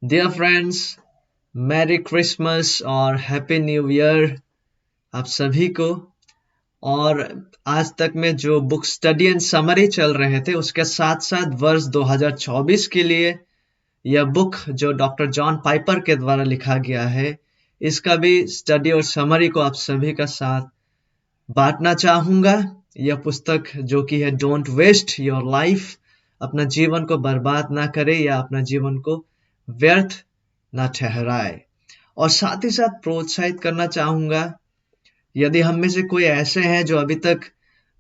Dear friends, merry Christmas और happy new year आप सभी को। और आज तक में जो बुक स्टडी एंड समरी चल रहे थे उसके साथ साथ वर्ष 2024 के लिए यह बुक जो डॉक्टर जॉन पाइपर के द्वारा लिखा गया है, इसका भी स्टडी और समरी को आप सभी का साथ बांटना चाहूंगा। यह पुस्तक जो कि है डोंट वेस्ट योर लाइफ, अपना जीवन को बर्बाद ना करे या अपना जीवन को व्यर्थ ना ठहराए। और साथ ही साथ प्रोत्साहित करना चाहूंगा, यदि हम में से कोई ऐसे हैं जो अभी तक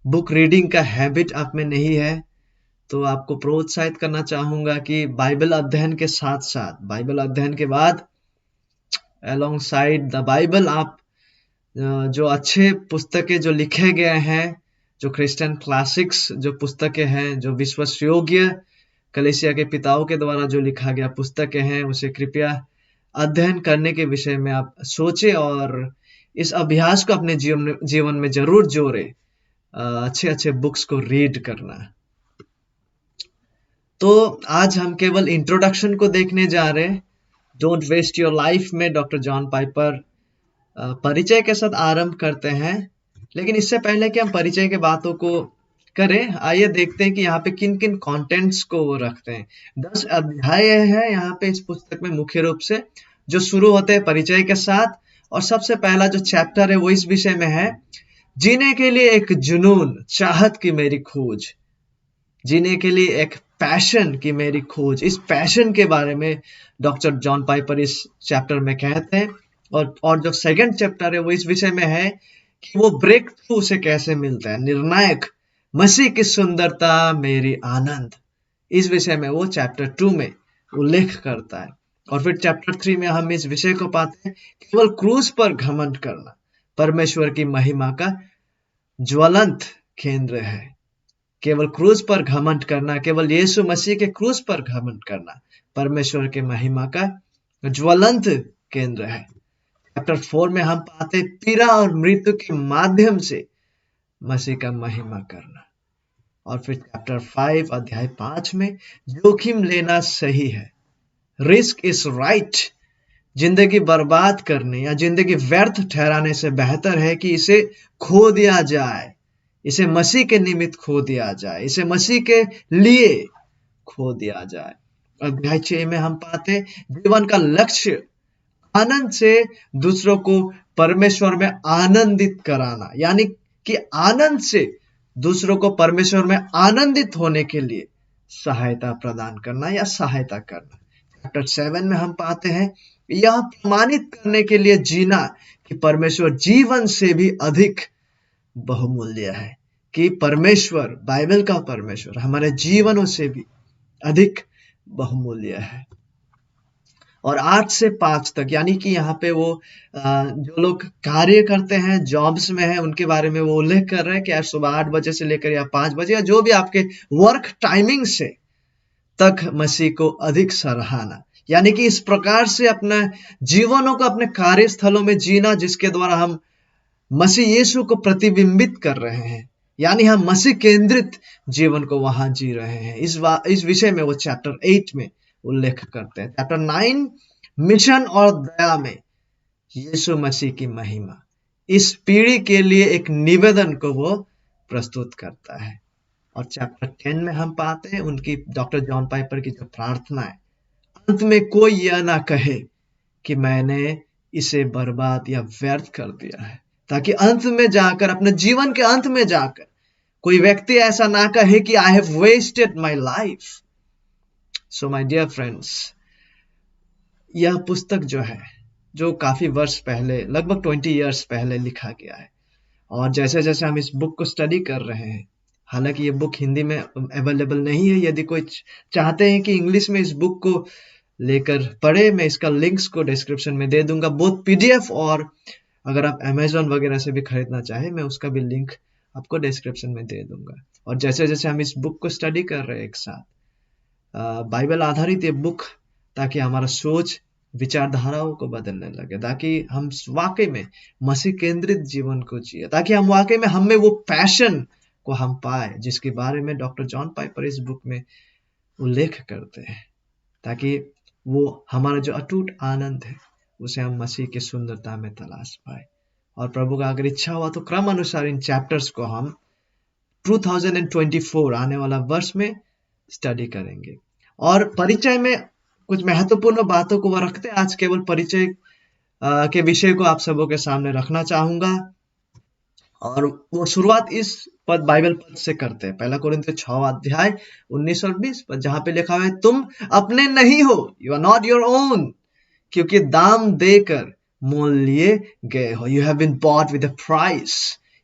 बुक रीडिंग का हैबिट आप में नहीं है, तो आपको प्रोत्साहित करना चाहूंगा कि बाइबल अध्ययन के साथ साथ, बाइबल अध्ययन के बाद अलोंग साइड द बाइबल आप जो अच्छे पुस्तकें जो लिखे गए हैं, जो क्रिश्चियन क्लासिक्स जो पुस्तकें हैं, जो विश्वास योग्य कलीसिया के पिताओं के द्वारा जो लिखा गया पुस्तकें हैं, उसे कृपया अध्ययन करने के विषय में आप सोचें और इस अभ्यास को अपने जीवन में जरूर जोड़े, अच्छे अच्छे बुक्स को रीड करना। तो आज हम केवल इंट्रोडक्शन को देखने जा रहे हैं। डोंट वेस्ट योर लाइफ में डॉक्टर जॉन पाइपर परिचय के साथ आरंभ करते हैं। लेकिन इससे पहले कि हम परिचय के बातों को करें, आइए देखते हैं कि यहाँ पे किन किन कंटेंट्स को वो रखते हैं। 10 अध्याय है यहाँ पे इस पुस्तक में मुख्य रूप से, जो शुरू होते हैं परिचय के साथ। और सबसे पहला जो चैप्टर है वो इस विषय में है, जीने के लिए एक जुनून, चाहत की मेरी खोज। जीने के लिए एक पैशन की मेरी खोज। इस पैशन के बारे में डॉक्टर जॉन पाइपर इस चैप्टर में कहते हैं। और जो सेकंड चैप्टर है वो इस विषय में है कि वो ब्रेक थ्रू उसे कैसे मिलता है, निर्णायक, मसीह की सुंदरता मेरी आनंद। इस विषय में वो चैप्टर 2 में उल्लेख करता है। और फिर चैप्टर 3 में हम इस विषय को पाते हैं, केवल क्रूस पर घमंड करना परमेश्वर की महिमा का ज्वलंत केंद्र है। केवल क्रूस पर घमंड करना, केवल यीशु मसीह के क्रूस पर घमंड करना परमेश्वर के महिमा का ज्वलंत केंद्र है। चैप्टर 4 में हम पाते पीड़ा और मृत्यु के माध्यम से मसीह का महिमा करना। और फिर चैप्टर 5 अध्याय 5 में जोखिम लेना सही है, रिस्क इज राइट। जिंदगी बर्बाद करने या जिंदगी व्यर्थ ठहराने से बेहतर है कि इसे खो दिया जाए, इसे मसीह के निमित्त खो दिया जाए, इसे मसीह के लिए खो दिया जाए। अध्याय 6 में हम पाते जीवन का लक्ष्य आनंद से दूसरों को परमेश्वर में आनंदित कराना, यानी कि आनंद से दूसरों को परमेश्वर में आनंदित होने के लिए सहायता प्रदान करना या सहायता करना। चैप्टर 7 में हम पाते हैं यह प्रमाणित करने के लिए जीना कि परमेश्वर जीवन से भी अधिक बहुमूल्य है, कि परमेश्वर, बाइबल का परमेश्वर हमारे जीवनों से भी अधिक बहुमूल्य है। और 8 से 5 तक, यानी कि यहाँ पे वो जो लोग कार्य करते हैं, जॉब्स में है, उनके बारे में वो उल्लेख कर रहे हैं कि आज सुबह 8 बजे से लेकर या 5 बजे या जो भी आपके वर्क टाइमिंग से तक मसीह को अधिक सराहना, यानी कि इस प्रकार से अपने जीवनों को अपने कार्यस्थलों में जीना जिसके द्वारा हम मसीह यीशु को प्रतिबिंबित कर रहे हैं, यानी हम मसीह केंद्रित जीवन को वहां जी रहे हैं। इस विषय में वो चैप्टर 8 में उल्लेख करते हैं। चैप्टर 9 मिशन और दया में यीशु मसीह की महिमा, इस पीढ़ी के लिए एक निवेदन को वो प्रस्तुत करता है। और चैप्टर 10 में हम पाते हैं उनकी, डॉक्टर जॉन पाइपर की जो प्रार्थना है, अंत में कोई यह ना कहे कि मैंने इसे बर्बाद या व्यर्थ कर दिया है, ताकि अंत में जाकर, अपने जीवन के अंत में जाकर कोई व्यक्ति ऐसा ना कहे कि I have wasted my life. So my dear friends, यह पुस्तक जो है, जो काफी वर्ष पहले, लगभग 20 इयर्स पहले लिखा गया है, और जैसे जैसे हम इस बुक को स्टडी कर रहे हैं, हालांकि ये बुक हिंदी में अवेलेबल नहीं है, यदि कोई चाहते हैं कि इंग्लिश में इस बुक को लेकर पढ़े, मैं इसका लिंक्स को डिस्क्रिप्शन में दे दूंगा, बोथ पीडीएफ और अगर आप अमेजोन वगैरह से भी खरीदना चाहे, मैं उसका भी लिंक आपको डिस्क्रिप्शन में दे दूंगा। और जैसे जैसे हम इस बुक को स्टडी कर रहे हैं एक साथ, बाइबल आधारित ये बुक, ताकि हमारा सोच, विचारधाराओं को बदलने लगे, ताकि हम वाकई में मसीह केंद्रित जीवन को जिए, ताकि हम वाकई में हमें वो पैशन को हम पाए जिसके बारे में डॉक्टर जॉन पाइपर इस बुक में उल्लेख करते हैं, ताकि वो हमारा जो अटूट आनंद है उसे हम मसीह की सुंदरता में तलाश पाए। और प्रभु का अगर इच्छा हुआ तो क्रम अनुसार इन चैप्टर्स को हम 2024 आने वाला वर्ष में स्टडी करेंगे। और परिचय में कुछ महत्वपूर्ण बातों को वह रखते हैं। आज केवल परिचय के विषय को आप सबों के सामने रखना चाहूंगा। और वो शुरुआत इस बाइबल पद से करते हैं, 1 कोरिन्थियों 6 अध्याय 19 और 20 पद, जहां पे लिखा हुआ है, तुम अपने नहीं हो, you are not your own, क्योंकि दाम देकर मोल लिए गए हो। You have been bought with a price.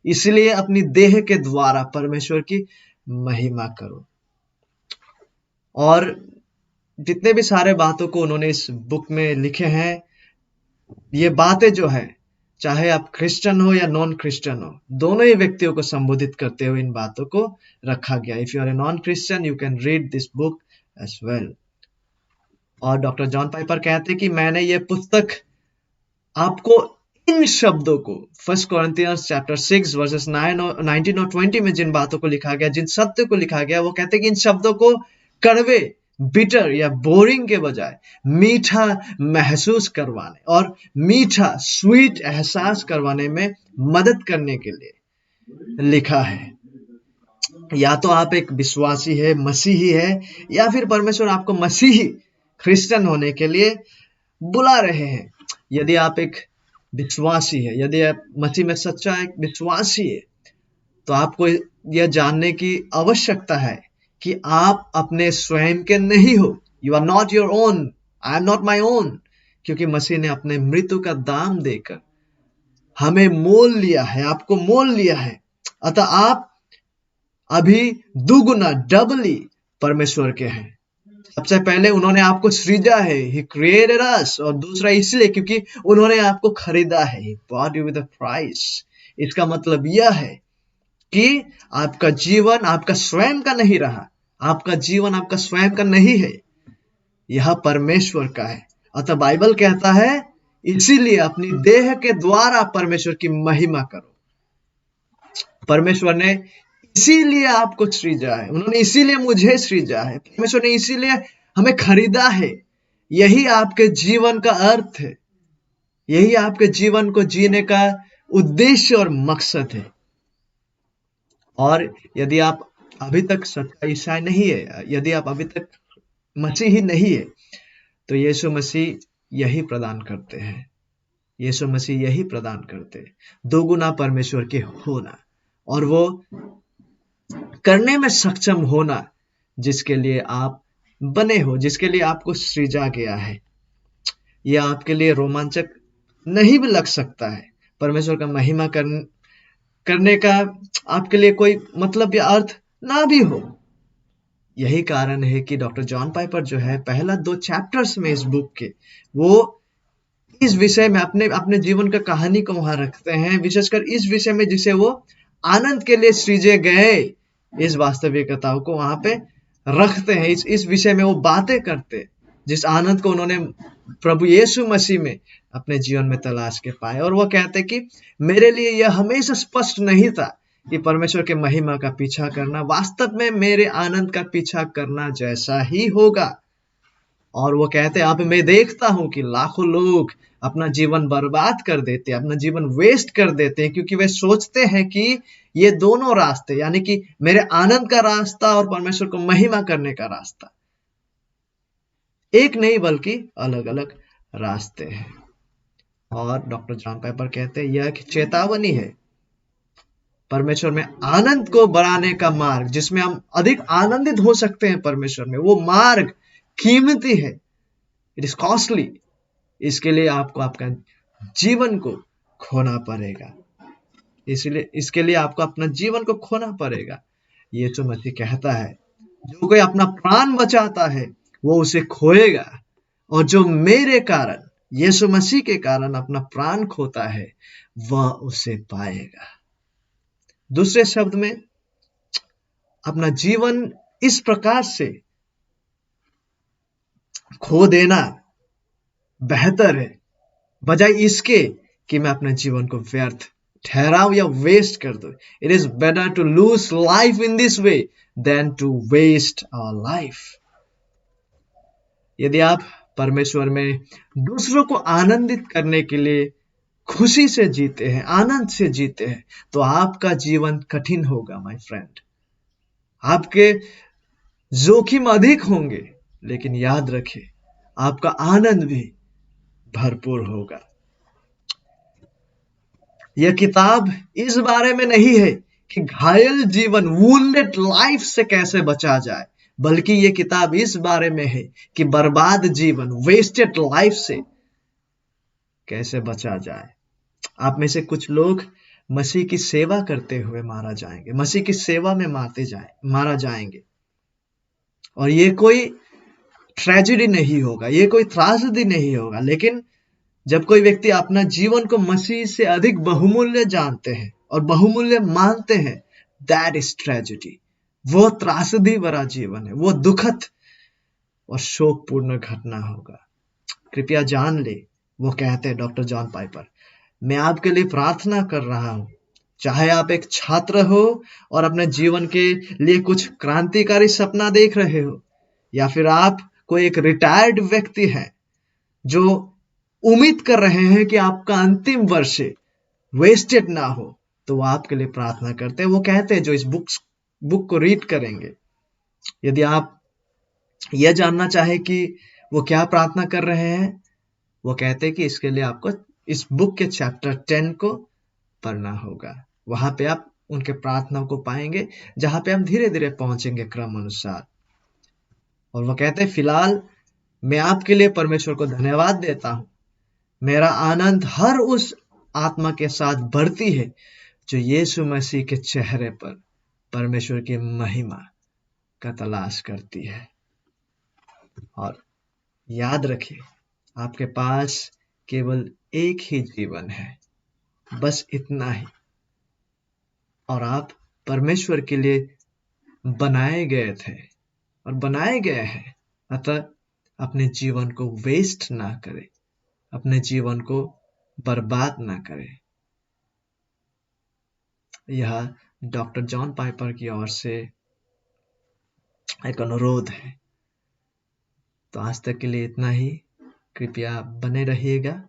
इसलिए अपनी देह के द्वारा परमेश्वर की महिमा करो। और जितने भी सारे बातों को उन्होंने इस बुक में लिखे हैं, ये बातें जो है, चाहे आप क्रिश्चियन हो या नॉन क्रिश्चियन हो, दोनों ही व्यक्तियों को संबोधित करते हुए इन बातों को रखा गया। If you are a non Christian, you can read this book as well. और डॉक्टर जॉन पाइपर कहते हैं कि मैंने ये पुस्तक आपको इन शब्दों को 1 कोरिन्थियंस चैप्टर 6 वर्सेस 19 और 20 में जिन बातों को लिखा गया, जिन सत्य को लिखा गया, वो कहते हैं कि इन शब्दों को कड़वे, बिटर या बोरिंग के बजाय मीठा महसूस करवाने और मीठा स्वीट एहसास करवाने में मदद करने के लिए लिखा है। या तो आप एक विश्वासी है, मसीही है, या फिर परमेश्वर आपको मसीही क्रिश्चियन होने के लिए बुला रहे हैं। यदि आप एक विश्वासी है, यदि आप मसीह में सच्चा एक विश्वासी है, तो आपको यह जानने की आवश्यकता है कि आप अपने स्वयं के नहीं हो। You are not your own, I am not my own, क्योंकि मसीह ने अपने मृत्यु का दाम देकर हमें मोल लिया है, आपको मोल लिया है। अतः आप अभी दुगुना, डबली परमेश्वर के हैं। सबसे पहले उन्होंने आपको सृजा है, he created us, और दूसरा इसलिए क्योंकि उन्होंने आपको खरीदा है, he bought you with a price। इसका मतलब यह है कि आपका जीवन आपका स्वयं का नहीं रहा, आपका जीवन आपका स्वयं का नहीं है, यह परमेश्वर का है। अतः बाइबल कहता है, इसीलिए अपनी देह के द्वारा परमेश्वर की महिमा करो। परमेश्वर ने इसीलिए आपको सृजा है, उन्होंने इसीलिए मुझे सृजा है, परमेश्वर ने इसीलिए हमें खरीदा है। यही आपके जीवन का अर्थ है, यही आपके जीवन को जीने का उद्देश्य और मकसद है। और यदि आप अभी तक सच्चा ईसाई नहीं है, यदि आप अभी तक मसीही नहीं है, तो यीशु मसीह यही प्रदान करते हैं, यीशु मसीह यही प्रदान करते हैं, दोगुना परमेश्वर के होना और वो करने में सक्षम होना जिसके लिए आप बने हो, जिसके लिए आपको सृजा गया है। यह आपके लिए रोमांचक नहीं भी लग सकता है। परमेश्वर का महिमा करने का आपके लिए कोई मतलब या अर्थ ना भी हो। यही कारण है कि डॉक्टर जॉन पाइपर जो है, पहला 2 चैप्टर्स में इस बुक के, वो इस विषय में अपने जीवन का कहानी को वहां रखते हैं, विशेषकर इस विषय में जिसे वो आनंद के लिए सृजे गए, इस वास्तविकताओं को वहां पे रखते हैं। इस विषय में वो बातें करते हैं, जिस आनंद को उन्होंने प्रभु यीशु मसीह में अपने जीवन में तलाश के पाए। और वो कहते कि मेरे लिए यह हमेशा स्पष्ट नहीं था कि परमेश्वर के महिमा का पीछा करना वास्तव में मेरे आनंद का पीछा करना जैसा ही होगा। और वो कहते अब मैं देखता हूं कि लाखों लोग अपना जीवन बर्बाद कर देते हैं, अपना जीवन वेस्ट कर देते हैं, क्योंकि वे सोचते हैं कि ये दोनों रास्ते, यानी कि मेरे आनंद का रास्ता और परमेश्वर को महिमा करने का रास्ता, एक नहीं बल्कि अलग अलग रास्ते हैं। और डॉक्टर जॉन पाइपर कहते हैं यह एक चेतावनी है। परमेश्वर में आनंद को बढ़ाने का मार्ग, जिसमें हम अधिक आनंदित हो सकते हैं परमेश्वर में, वो मार्ग कीमती है, इट इज कॉस्टली। इसके लिए आपको आपका जीवन को खोना पड़ेगा, इसलिए इसके लिए आपको अपना जीवन को खोना पड़ेगा। यीशु मसीह कहता है, जो कोई अपना प्राण बचाता है वो उसे खोएगा, और जो मेरे कारण, यीशु मसीह के कारण अपना प्राण खोता है वह उसे पाएगा। दूसरे शब्द में, अपना जीवन इस प्रकार से खो देना बेहतर है, बजाय इसके कि मैं अपने जीवन को व्यर्थ ठहराऊं या वेस्ट कर दूं। It is better to lose life in this way than to waste our life. यदि आप परमेश्वर में दूसरों को आनंदित करने के लिए खुशी से जीते हैं, आनंद से जीते हैं, तो आपका जीवन कठिन होगा माय फ्रेंड। आपके जोखिम अधिक होंगे, लेकिन याद रखिए आपका आनंद भी भरपूर होगा। यह किताब इस बारे में नहीं है कि घायल जीवन, वुंडेड लाइफ से कैसे बचा जाए, बल्कि यह किताब इस बारे में है कि बर्बाद जीवन, वेस्टेड लाइफ से कैसे बचा जाए। आप में से कुछ लोग मसीह की सेवा करते हुए मारा जाएंगे, मसीह की सेवा में मारा जाएंगे, और ये कोई ट्रेजेडी नहीं होगा, ये कोई त्रासदी नहीं होगा। लेकिन जब कोई व्यक्ति अपना जीवन को मसीह से अधिक बहुमूल्य जानते हैं और बहुमूल्य मानते हैं, दैट इज ट्रेजेडी। वो त्रासदी भरा जीवन है, वो दुखद और शोकपूर्ण घटना होगा। कृपया जान ले, वो कहते हैं डॉक्टर जॉन पाइपर, मैं आपके लिए प्रार्थना कर रहा हूं, चाहे आप एक छात्र हो और अपने जीवन के लिए कुछ क्रांतिकारी सपना देख रहे हो, या फिर आप कोई एक रिटायर्ड व्यक्ति हैं जो उम्मीद कर रहे हैं कि आपका अंतिम वर्ष वेस्टेड ना हो, तो वो आपके लिए प्रार्थना करते हैं। वो कहते हैं जो इस बुक को रीड करेंगे, यदि आप यह जानना चाहे कि वो क्या प्रार्थना कर रहे हैं, वो कहते हैं कि इसके लिए आपको इस बुक के चैप्टर 10 को पढ़ना होगा। वहां पे आप उनके प्रार्थना को पाएंगे, जहां पे हम धीरे धीरे पहुंचेंगे क्रम अनुसार। और वो कहते हैं, फिलहाल मैं आपके लिए परमेश्वर को धन्यवाद देता हूं। मेरा आनंद हर उस आत्मा के साथ बढ़ती है जो यीशु मसीह के चेहरे पर परमेश्वर की महिमा का तलाश करती है। और याद रखिए, आपके पास केवल एक ही जीवन है, बस इतना ही, और आप परमेश्वर के लिए बनाए गए थे और बनाए गए हैं। अतः अपने जीवन को वेस्ट ना करें, अपने जीवन को बर्बाद ना करें। यह डॉक्टर जॉन पाइपर की ओर से एक अनुरोध है। तो आज तक के लिए इतना ही। कृपया बने रहिएगा,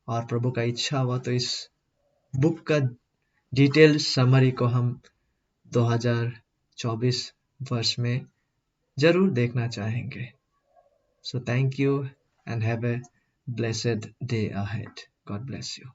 और प्रभु का इच्छा हुआ तो इस बुक का डिटेल समरी को हम 2024 वर्ष में जरूर देखना चाहेंगे। So thank you and have a blessed day ahead. God bless you.